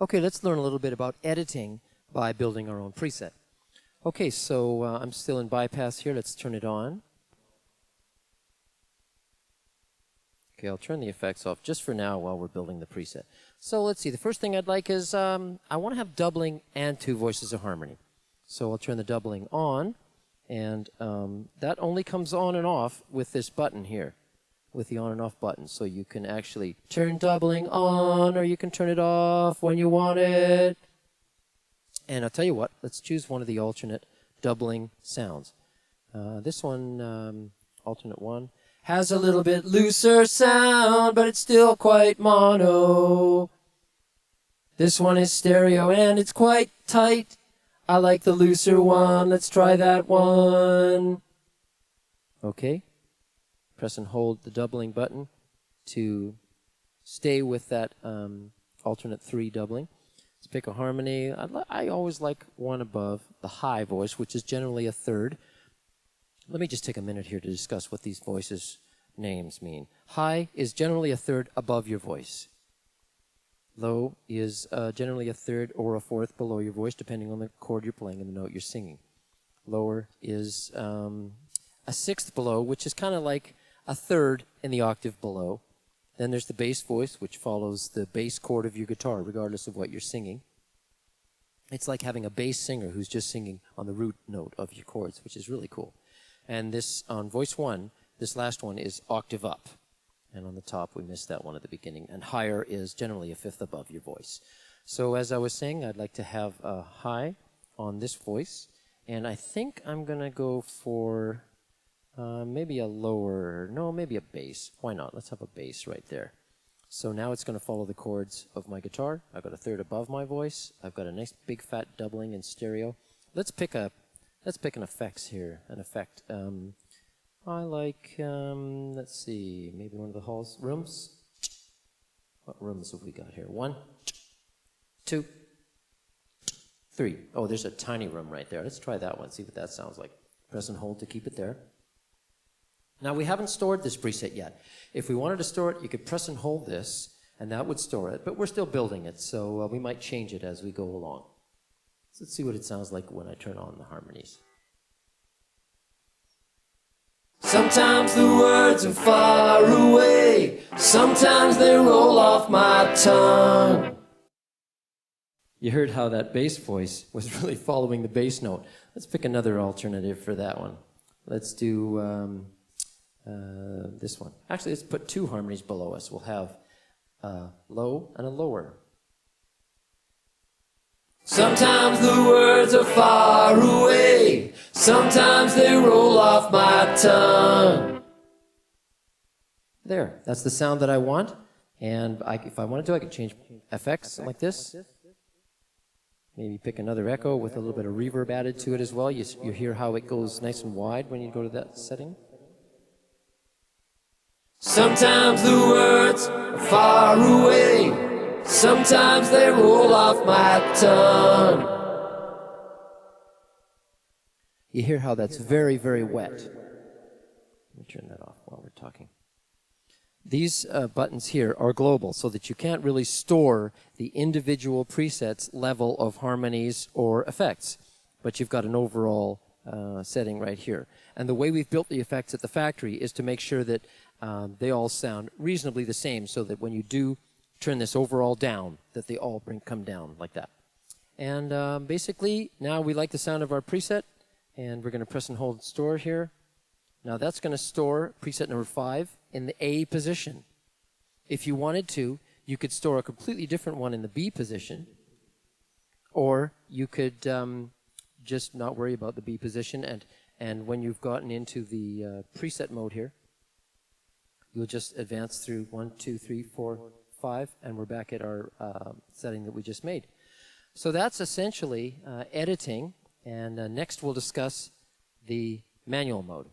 Okay, let's learn a little bit about editing by building our own preset. Okay, so I'm still in bypass here. Let's turn it on. Okay, I'll turn the effects off just for now while we're building the preset. So let's see. The first thing I'd like is I want to have doubling and 2 voices of harmony. So I'll turn the doubling on, and that only comes on and off with this button here, with the on and off button. So you can actually turn doubling on, or you can turn it off when you want it. And I'll tell you what, let's choose one of the alternate doubling sounds. This one, alternate 1, has a little bit looser sound, but it's still quite mono. This one is stereo and it's quite tight. I like the looser one. Let's try that one. Okay. Press and hold the doubling button to stay with that alternate 3 doubling. Let's pick a harmony. I always like one above the high voice, which is generally a 3rd. Let me just take a minute here to discuss what these voices names mean. High is generally a 3rd above your voice. Low is generally a 3rd or a 4th below your voice, depending on the chord you're playing and the note you're singing. Lower is a 6th below, which is kind of like a 3rd in the octave below. Then there's the bass voice, which follows the bass chord of your guitar, regardless of what you're singing. It's like having a bass singer who's just singing on the root note of your chords, which is really cool. And this, on voice 1, this last one is octave up. And on the top, we missed that one at the beginning. And higher is generally a 5th above your voice. So as I was saying, I'd like to have a high on this voice. And I think I'm going to go for maybe a lower, no, maybe a bass. Why not? Let's have a bass right there. So now it's going to follow the chords of my guitar. I've got a 3rd above my voice. I've got a nice big fat doubling in stereo. Let's pick an effects here, an effect. I like, let's see, maybe one of the rooms. What rooms have we got here? 1, 2, 3. Oh, there's a tiny room right there. Let's try that one, see what that sounds like. Press and hold to keep it there. Now, we haven't stored this preset yet. If we wanted to store it, you could press and hold this, and that would store it. But we're still building it, so we might change it as we go along. So let's see what it sounds like when I turn on the harmonies. Sometimes the words are far away. Sometimes they roll off my tongue. You heard how that bass voice was really following the bass note. Let's pick another alternative for that one. Let's do this one. Actually, let's put 2 harmonies below us. We'll have a low and a lower. Sometimes the words are far away. Sometimes they roll off my tongue. There, that's the sound that I want. And if I wanted to, I could change effects like this. Maybe pick another echo with a little bit of reverb added to it as well. You hear how it goes nice and wide when you go to that setting. Sometimes the words are far away. Sometimes they roll off my tongue. You hear how that's very, very wet. Let me turn that off while we're talking. These buttons here are global, so that you can't really store the individual presets level of harmonies or effects. But you've got an overall setting right here. And the way we've built the effects at the factory is to make sure that they all sound reasonably the same, so that when you do turn this overall down, that they all come down like that. And basically, now we like the sound of our preset, and we're going to press and hold store here. Now that's going to store preset number 5 in the A position. If you wanted to, you could store a completely different one in the B position, or you could just not worry about the B position, and when you've gotten into the preset mode here, you'll just advance through 1, 2, 3, 4, 5, and we're back at our setting that we just made. So that's essentially editing, and next we'll discuss the manual mode.